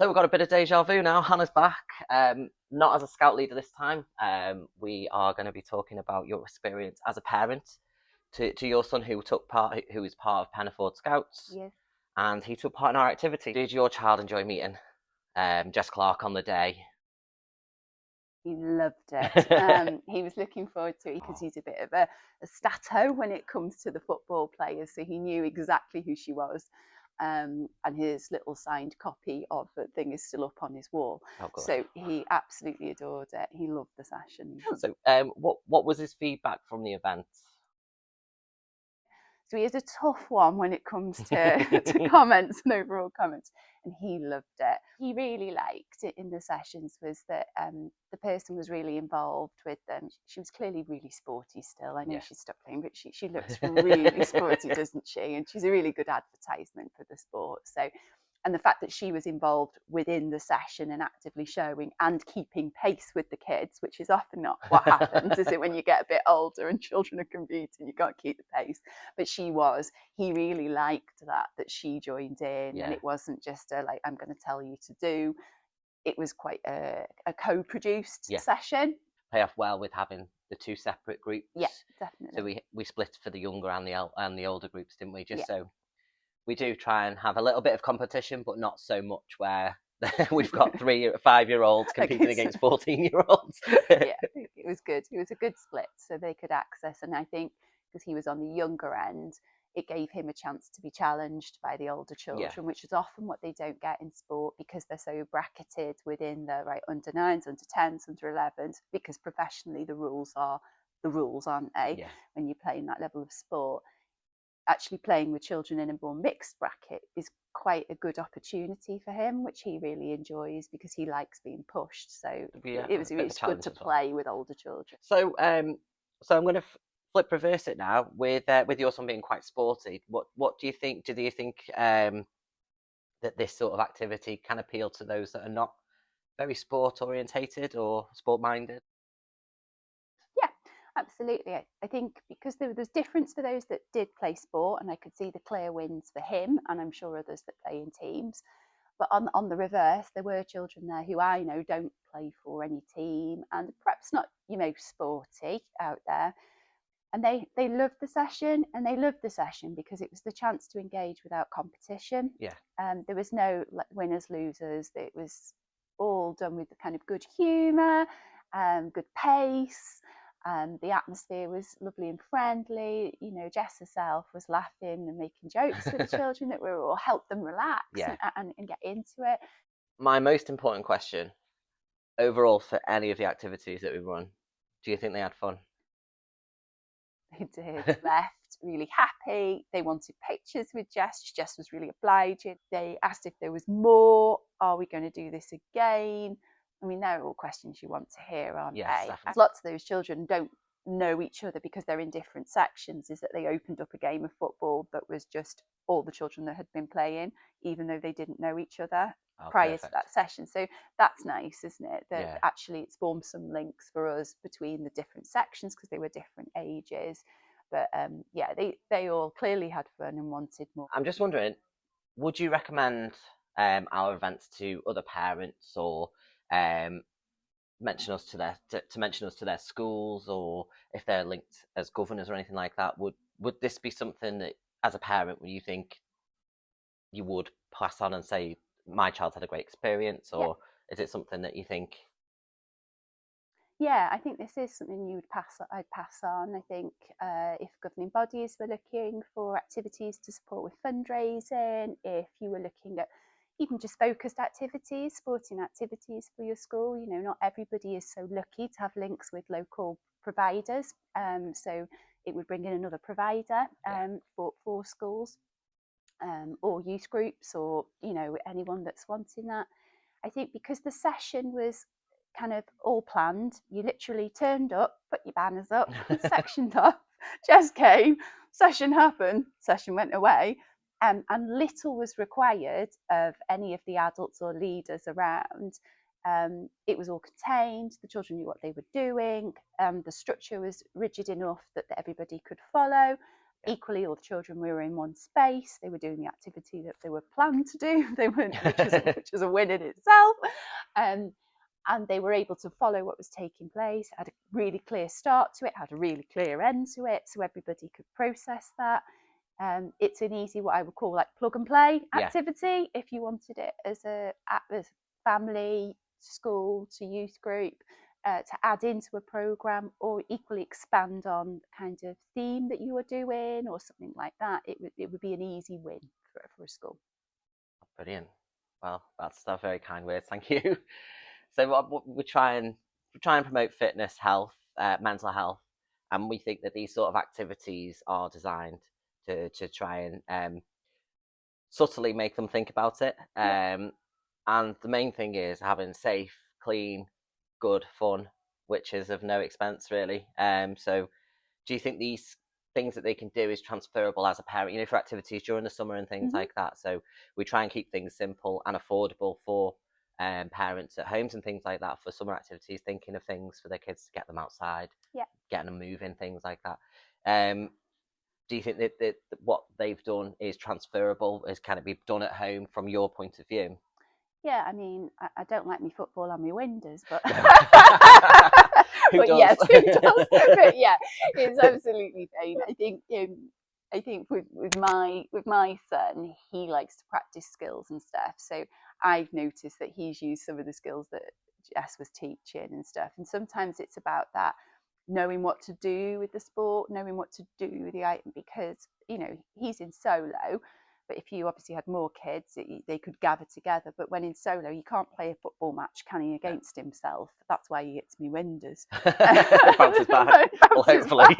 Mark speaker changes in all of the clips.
Speaker 1: So we've got a bit of deja vu now. Hannah's back, not as a scout leader this time. We are going to be talking about your experience as a parent to your son who is part of Penyffordd Scouts,
Speaker 2: Yes,
Speaker 1: and he took part in our activity. Did your child enjoy meeting Jess Clark on the day?
Speaker 2: he loved it. He was looking forward to it because he's a bit of a stato when it comes to the football players, so he knew exactly who she was. And his little signed copy of the thing is still up on his wall.
Speaker 1: Oh, good.
Speaker 2: So he absolutely adored it. He loved the session.
Speaker 1: So, what was his feedback from the event?
Speaker 2: So he is a tough one when it comes to, to comments and overall comments, and he loved it. He really liked it in the sessions was that the person was really involved with them. She was clearly really sporty still. I know
Speaker 1: Yeah.
Speaker 2: she's stopped playing, but she looks really sporty, doesn't she? And she's a really good advertisement for the sport. So, and the fact that she was involved within the session and actively showing and keeping pace with the kids, which is often not what happens, is it, when you get a bit older and children are competing, you can't keep the pace. But he really liked that she joined in,
Speaker 1: Yeah.
Speaker 2: and it wasn't just a like, I'm going to tell you to do. It was quite a co-produced session.
Speaker 1: Pay off well with having the two separate groups.
Speaker 2: Yeah, definitely.
Speaker 1: So we split for the younger and the older groups, didn't we? Just so we do try and have a little bit of competition, but not so much where we've got 5-year-olds competing against 14-year-olds.
Speaker 2: Yeah, it was good. It was a good split, so they could access. And I think because he was on the younger end, it gave him a chance to be challenged by the older children, which is often what they don't get in sport because they're so bracketed within the under 9s, under 10s, under 11s. Because professionally, the rules, aren't they?
Speaker 1: Yeah.
Speaker 2: When you're playing that level of sport. Actually playing with children in a more mixed bracket is quite a good opportunity for him, which he really enjoys because he likes being pushed. So it was good to play with older children.
Speaker 1: So I'm going to flip reverse it now with your son being quite sporty. What do you think? Do you think that this sort of activity can appeal to those that are not very sport orientated or sport minded?
Speaker 2: Yeah, absolutely. I think because there's difference for those that did play sport, and I could see the clear wins for him, and I'm sure others that play in teams. But on the reverse, there were children there who I know don't play for any team and perhaps not, sporty out there. And they loved the session, and they loved the session because it was the chance to engage without competition.
Speaker 1: Yeah.
Speaker 2: There was no winners, losers. It was all done with the kind of good humour, good pace. The atmosphere was lovely and friendly. Jess herself was laughing and making jokes with the children that were all help them relax and get into it.
Speaker 1: My most important question overall for any of the activities that we run, do you think they had fun?
Speaker 2: They did. Left really happy. They wanted pictures with Jess. Jess was really obliging. They asked if there was more. Are we going to do this again? I mean, they're all questions you want to hear, aren't they?
Speaker 1: Definitely.
Speaker 2: Lots of those children don't know each other because they're in different sections. Is that they opened up a game of football that was just all the children that had been playing, even though they didn't know each other prior to that session. So that's nice, isn't it? That actually it's formed some links for us between the different sections because they were different ages. But they all clearly had fun and wanted more.
Speaker 1: I'm just wondering, would you recommend our events to other parents, or mention us to their schools, or if they're linked as governors or anything like that? Would this be something that, as a parent, you think you would pass on and say, my child had a great experience, or is it something that you think?
Speaker 2: Yeah, I think this is something I'd pass on. I think if governing bodies were looking for activities to support with fundraising, if you were looking at even just focused activities, sporting activities for your school, not everybody is so lucky to have links with local providers. So it would bring in another provider for schools or youth groups, or anyone that's wanting that. I think because the session was kind of all planned, you literally turned up, put your banners up, sectioned off, just came, session happened, session went away, and little was required of any of the adults or leaders around. It was all contained, the children knew what they were doing, the structure was rigid enough that everybody could follow. Equally, all the children were in one space. They were doing the activity that they were planned to do. They weren't, which is a win in itself. And they were able to follow what was taking place. Had a really clear start to it. Had a really clear end to it, so everybody could process that. It's an easy, what I would call like plug and play activity. If you wanted it as a family, school to youth group, to add into a program, or equally expand on kind of theme that you were doing or something like that, it would be an easy win for a school.
Speaker 1: Brilliant. Well, that's very kind words. Thank you. So we try and promote fitness, health, mental health, and we think that these sort of activities are designed to try and subtly make them think about it. And the main thing is having safe, clean, good fun, which is of no expense really. So do you think these things that they can do is transferable as a parent, for activities during the summer and things like that? So we try and keep things simple and affordable for parents at homes and things like that for summer activities, thinking of things for their kids to get them outside, getting them moving, things like that. Do you think that what they've done is transferable, can it be done at home from your point of view?
Speaker 2: Yeah, I mean, I don't like my football on my windows, but
Speaker 1: who
Speaker 2: but
Speaker 1: does?
Speaker 2: yes, who does? But yeah, it's absolutely fine. I think with my son, he likes to practice skills and stuff. So I've noticed that he's used some of the skills that Jess was teaching and stuff. And sometimes it's about that, knowing what to do with the sport, knowing what to do with the item, because he's in solo. But if you obviously had more kids, they could gather together. But when in solo, you can't play a football match, can he, against himself? That's why he hits me windows.
Speaker 1: Bounces back. Well, hopefully.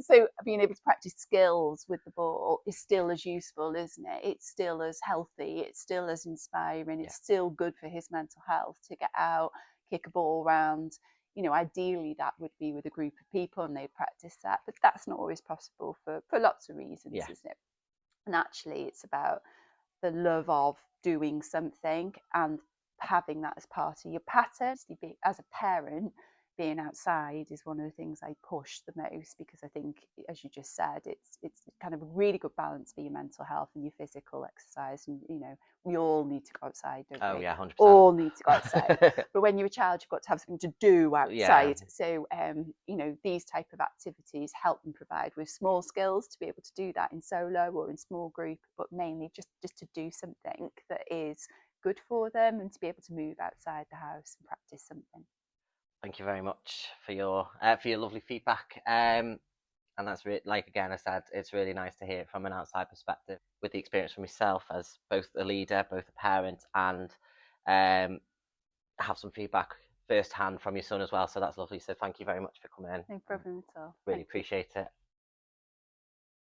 Speaker 2: So being able to practice skills with the ball is still as useful, isn't it? It's still as healthy. It's still as inspiring. It's still good for his mental health to get out, kick a ball around. Ideally that would be with a group of people and they practice that, but that's not always possible for lots of reasons, isn't it? And actually it's about the love of doing something and having that as part of your pattern. As a parent, being outside is one of the things I push the most, because I think, as you just said, it's kind of a really good balance for your mental health and your physical exercise. And we all need to go outside, don't we?
Speaker 1: Oh yeah, 100%.
Speaker 2: All need to go outside. But when you're a child, you've got to have something to do outside. So these type of activities help them provide with small skills to be able to do that in solo or in small group, but mainly just to do something that is good for them and to be able to move outside the house and practice something.
Speaker 1: Thank you very much for your lovely feedback. And that's like again I said, it's really nice to hear it from an outside perspective, with the experience for myself as both a leader, both a parent, and have some feedback firsthand from your son as well. So that's lovely. So thank you very much for coming in.
Speaker 2: No problem at all.
Speaker 1: Really appreciate it.